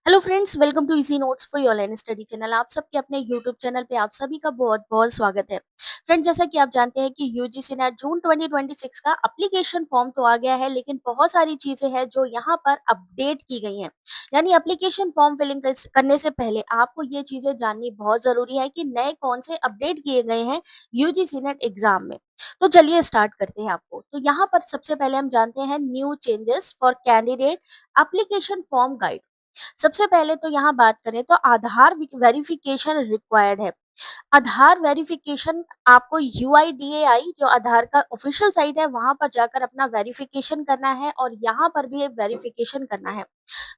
Hello friends, welcome to easy notes for your online study channel. आप सबके अपने YouTube channel पे आप सभी का बहुत बहुत स्वागत है। फ्रेंड्स, जैसा कि आप जानते हैं कि यूजीसी नेट जून 2026 का एप्लीकेशन फॉर्म तो आ गया है, लेकिन बहुत सारी चीजें हैं जो यहाँ पर अपडेट की गई हैं। यानी एप्लीकेशन फॉर्म फिलिंग करने से पहले आपको ये चीजें जाननी बहुत जरूरी है कि नए कौन से अपडेट किए गए हैं यूजीसी नेट एग्जाम में। तो चलिए स्टार्ट करते हैं आपको। तो यहाँ पर सबसे पहले हम जानते हैं new changes for candidate application form guide. सबसे पहले तो यहाँ बात करें तो आधार वेरिफिकेशन रिक्वायर्ड है। आधार वेरिफिकेशन आपको यूआईडीएआई जो आधार का ऑफिशियल साइट है वहां पर जाकर अपना वेरिफिकेशन करना है और यहाँ पर भी एक वेरिफिकेशन करना है।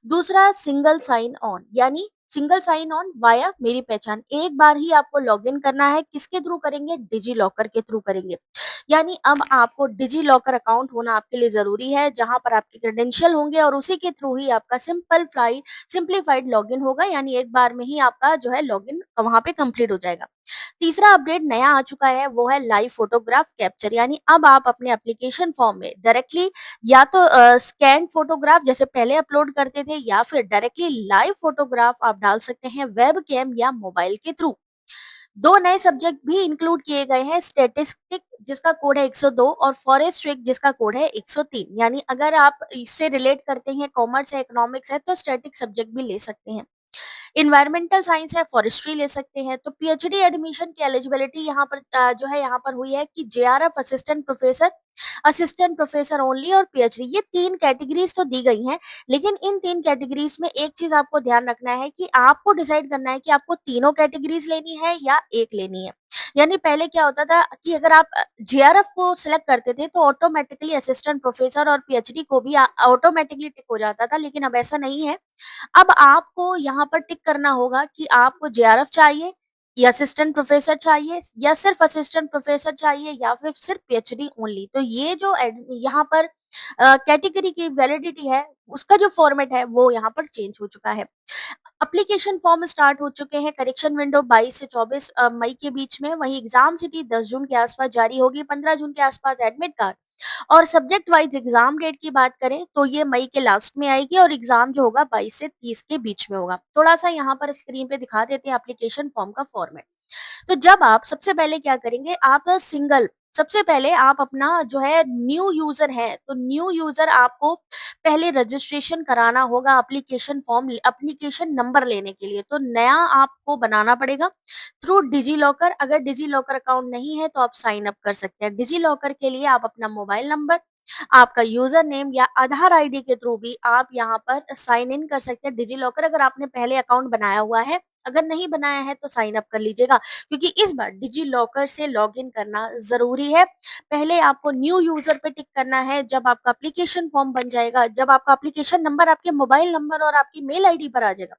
दूसरा सिंगल साइन ऑन, यानी सिंगल साइन ऑन वाया मेरी पहचान। एक बार ही आपको लॉगिन करना है। किसके थ्रू करेंगे? डिजी लॉकर के थ्रू करेंगे। यानी अब आपको डिजी लॉकर अकाउंट होना आपके लिए जरूरी है, जहां पर आपके क्रेडेंशियल होंगे और उसी के थ्रू ही आपका सिंप्लीफाइड लॉगिन होगा। यानी एक बार में ही आपका जो है लॉगिन वहां पे कंप्लीट हो जाएगा। तीसरा अपडेट नया आ चुका है, वो है लाइव फोटोग्राफ कैप्चर। यानी अब आप अपने एप्लीकेशन फॉर्म में डायरेक्टली या तो स्कैन फोटोग्राफ जैसे पहले अपलोड करते थे, या फिर डायरेक्टली लाइव फोटोग्राफ आप डाल सकते हैं वेब कैम या मोबाइल के थ्रू। दो नए सब्जेक्ट भी इंक्लूड किए गए हैं, स्टैटिस्टिक जिसका कोड है 102 और फॉरेस्ट्रिक जिसका कोड है 103। यानी अगर आप इससे रिलेट करते हैं, कॉमर्स है, इकोनॉमिक्स है, तो स्टैटिक सब्जेक्ट भी ले सकते हैं। इन्वायरमेंटल साइंस है, फॉरेस्ट्री ले सकते हैं। तो पीएचडी एडमिशन की एलिजिबिलिटी यहाँ पर जो है यहाँ पर हुई है कि जेआरएफ असिस्टेंट प्रोफेसर ओनली और पीएचडी, ये तीन कैटेगरीज तो दी गई हैं। लेकिन इन तीन कैटेगरीज में एक चीज आपको ध्यान रखना है कि आपको डिसाइड करना है कि आपको तीनों कैटेगरीज लेनी है या एक लेनी है। यानी पहले क्या होता था कि अगर आप जेआरएफ को सिलेक्ट करते थे तो ऑटोमेटिकली असिस्टेंट प्रोफेसर और पीएचडी को भी ऑटोमेटिकली टिक हो जाता था, लेकिन अब ऐसा नहीं है। अब आपको यहाँ पर टिक करना होगा कि आपको जेआरएफ चाहिए या असिस्टेंट प्रोफेसर चाहिए या सिर्फ असिस्टेंट प्रोफेसर चाहिए या फिर सिर्फ पीएचडी ओनली। तो ये जो यहाँ पर कैटेगरी की वैलिडिटी है, उसका जो फॉर्मेट है वो यहाँ पर चेंज हो चुका है। एप्लीकेशन फॉर्म स्टार्ट हो चुके हैं। करेक्शन विंडो 22 से 24 मई के बीच में। वहीं एग्जाम सिटी 10 जून के आसपास जारी होगी। 15 जून के आसपास एडमिट कार्ड। और सब्जेक्ट वाइज एग्जाम डेट की बात करें तो ये मई के लास्ट में आएगी और एग्जाम जो होगा 22 से 30 के बीच में होगा। थोड़ा सा यहाँ पर स्क्रीन पे दिखा देते हैं एप्लीकेशन फॉर्म का फॉर्मेट। तो जब आप सबसे पहले क्या करेंगे, आप सबसे पहले आप अपना जो है न्यू यूजर है, तो न्यू यूजर आपको पहले रजिस्ट्रेशन कराना होगा एप्लीकेशन नंबर लेने के लिए। तो नया आपको बनाना पड़ेगा थ्रू डिजी लॉकर। अगर डिजी लॉकर अकाउंट नहीं है तो आप साइन अप कर सकते हैं। डिजी लॉकर के लिए आप अपना मोबाइल नंबर, आपका यूजर नेम या आधार आईडी के थ्रू भी आप यहाँ पर साइन इन कर सकते हैं डिजी लॉकर, अगर आपने पहले अकाउंट बनाया हुआ है। अगर नहीं बनाया है तो साइन अप कर लीजिएगा, क्योंकि इस बार डिजी लॉकर से लॉगिन करना जरूरी है। पहले आपको न्यू यूजर पे टिक करना है। जब आपका एप्लीकेशन फॉर्म बन जाएगा, जब आपका एप्लीकेशन नंबर आपके मोबाइल नंबर और आपकी मेल आईडी पर आ जाएगा,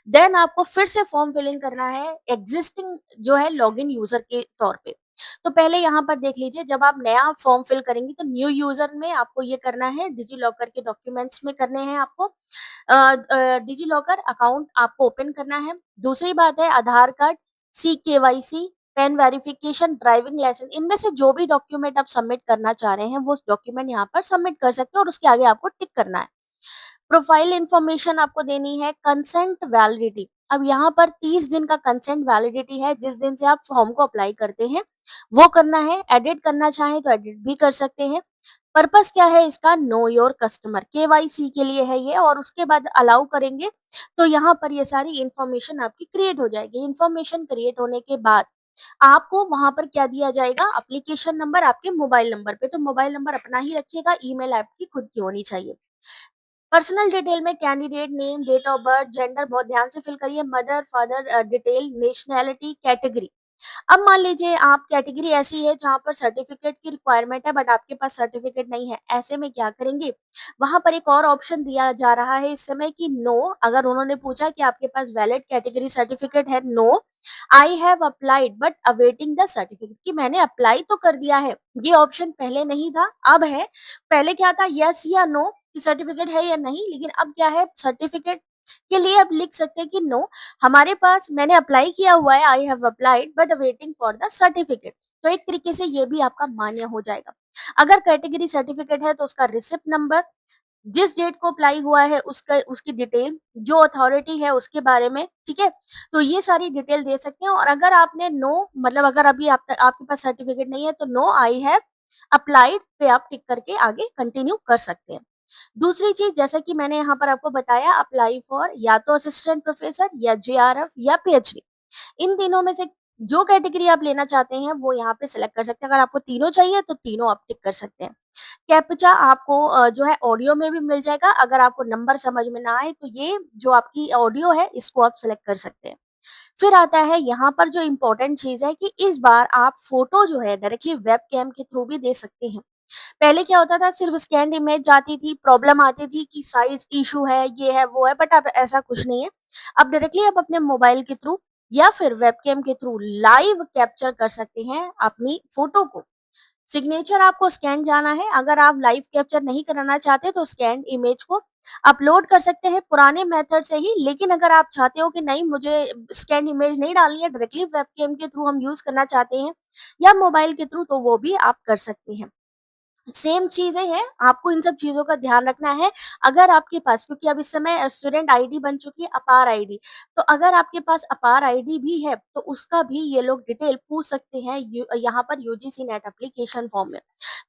देन आपको फिर से फॉर्म फिलिंग करना है एग्जिस्टिंग जो है लॉगिन यूजर के तौर पे। तो पहले यहाँ पर देख लीजिए, जब आप नया फॉर्म फिल करेंगे तो न्यू यूजर में आपको ये करना है, डिजी लॉकर के डॉक्यूमेंट्स में करने हैं आपको। डिजी लॉकर अकाउंट आपको ओपन करना है। दूसरी बात है Aadhaar card, C KYC, PAN verification, driving licence, इनमें से जो भी डॉक्यूमेंट आप सबमिट करना चाह रहे हैं वो डॉक्यूमेंट यहाँ पर सबमिट कर सकते हैं और उसके आगे आपको टिक करना है। प्रोफाइल इंफॉर्मेशन आपको देनी है। कंसेंट वैलिडिटी, अब यहाँ पर 30 दिन का कंसेंट वैलिडिटी है, जिस दिन से आप फॉर्म को अप्लाई करते हैं वो करना है। एडिट करना चाहें तो एडिट भी कर सकते हैं। पर्पस क्या है इसका? नो योर कस्टमर, केवाईसी के लिए है ये। और उसके बाद अलाउ करेंगे तो यहाँ पर ये सारी इंफॉर्मेशन आपकी क्रिएट हो जाएगी। इंफॉर्मेशन क्रिएट होने के बाद आपको वहां पर क्या दिया जाएगा? एप्लीकेशन नंबर आपके मोबाइल नंबर पे। तो मोबाइल नंबर अपना ही रखिएगा, ईमेल आपकी खुद की होनी चाहिए। पर्सनल डिटेल में candidate name, date of birth, gender बहुत ध्यान से फिल करिए। Mother father detail, nationality, category. अब मान लीजिए आप कैटेगरी ऐसी है जहाँ पर सर्टिफिकेट की रिक्वायरमेंट है बट आपके पास सर्टिफिकेट नहीं है, ऐसे में क्या करेंगे? वहां पर एक और ऑप्शन दिया जा रहा है इस समय कि नो। अगर उन्होंने पूछा कि आपके पास वैलिड कैटेगरी सर्टिफिकेट है, no I have applied but awaiting the certificate, कि मैंने अप्लाई तो कर दिया है। ये ऑप्शन पहले नहीं था, अब है। पहले क्या था? यस या नो कि सर्टिफिकेट है या नहीं, लेकिन अब क्या है? सर्टिफिकेट के लिए अब लिख सकते हैं कि नो, हमारे पास मैंने अप्लाई किया हुआ है, आई have applied but waiting for the certificate. तो एक तरीके से ये भी आपका मान्य हो जाएगा। अगर कैटेगरी सर्टिफिकेट है तो उसका रिसिप्ट नंबर, जिस डेट को अप्लाई हुआ है उसका उसकी डिटेल, जो अथॉरिटी है उसके बारे में, ठीक है? तो ये सारी डिटेल दे सकते हैं और अगर आपने नो मतलब अगर अभी आपके पास सर्टिफिकेट नहीं है तो नो आई हैव अप्लाइड पे आप टिक करके आगे कंटिन्यू कर सकते हैं। दूसरी चीज़ जैसा कि मैंने यहाँ पर आपको बताया अप्लाई फॉर या तो असिस्टेंट प्रोफेसर या जेआरएफ या पीएचडी। इन तीनों में से जो कैटेगरी आप लेना चाहते हैं वो यहाँ पे सिलेक्ट कर सकते हैं। अगर आपको तीनों चाहिए तो तीनों आप टिक कर सकते हैं। कैप्चा आपको जो है ऑडियो में भी मिल जाएगा। अगर आपको नंबर समझ में ना आए तो ये जो आपकी ऑडियो है इसको आप सिलेक्ट कर सकते हैं। फिर आता है यहाँ पर जो इम्पोर्टेंट चीज़ है कि इस बार आप फ़ोटो जो है डायरेक्टली वेबकैम के थ्रू भी दे सकते हैं। पहले क्या होता था सिर्फ स्कैन्ड इमेज जाती थी, प्रॉब्लम आती थी कि साइज़ इश्यू है, ये है, वो है, बट अब ऐसा कुछ नहीं है। अब डायरेक्टली आप अपने मोबाइल के थ्रू या फिर वेबकैम के थ्रू लाइव कैप्चर कर सकते हैं अपनी फ़ोटो को। सिग्नेचर आपको स्कैन जाना है, अगर आप लाइव कैप्चर नहीं कराना चाहते तो स्कैन्ड इमेज को अपलोड कर सकते हैं पुराने मेथड से ही, लेकिन अगर आप चाहते हो कि नहीं मुझे स्कैन इमेज नहीं डालनी है, डायरेक्टली वेबकैम के थ्रू हम यूज़ करना चाहते हैं या मोबाइल के थ्रू तो वो भी आप कर सकते हैं। सेम चीज़ें हैं, आपको इन सब चीज़ों का ध्यान रखना है। अगर आपके पास क्योंकि अब इस समय स्टूडेंट आईडी बन चुकी है अपार आईडी, तो अगर आपके पास अपार आईडी भी है, तो उसका भी ये लोग डिटेल पूछ सकते हैं यहाँ पर यूजीसी नेट एप्लीकेशन फॉर्म में।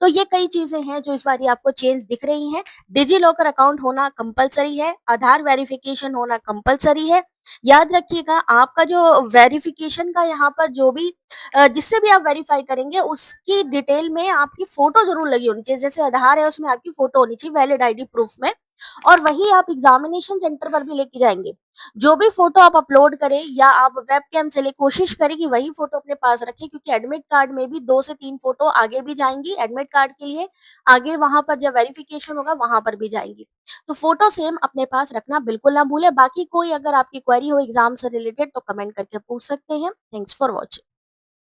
तो ये कई चीज़ें हैं जो इस बारी आपको चेंज दिख रही हैं। डिजी लॉकर अकाउंट होना कंपल्सरी है, आधार वेरिफिकेशन होना कंपल्सरी है। याद रखिएगा आपका जो वेरिफिकेशन का यहाँ पर जो भी जिससे भी आप वेरीफाई करेंगे उसकी डिटेल में आपकी फ़ोटो ज़रूर लगी होनी चाहिए। जैसे आधार है उसमें आपकी फ़ोटो होनी चाहिए वैलिड आईडी प्रूफ में और वही आप एग्ज़ामिनेशन सेंटर पर भी लेके जाएँगे। जो भी फ़ोटो आप अपलोड करें या आप वेबकैम से ले कोशिश करें कि वही फ़ोटो अपने पास रखें क्योंकि एडमिट कार्ड में भी 2 से 3 फ़ोटो आगे भी जाएँगी एडमिट कार्ड के लिए, आगे वहाँ पर जब वेरिफिकेशन होगा वहाँ पर भी जाएँगी। तो फ़ोटो सेम अपने पास रखना बिल्कुल ना भूलें। बाकी कोई अगर आपकी क्वेरी हो एग्ज़ाम से रिलेटेड तो कमेंट करके पूछ सकते हैं। Thanks for watching.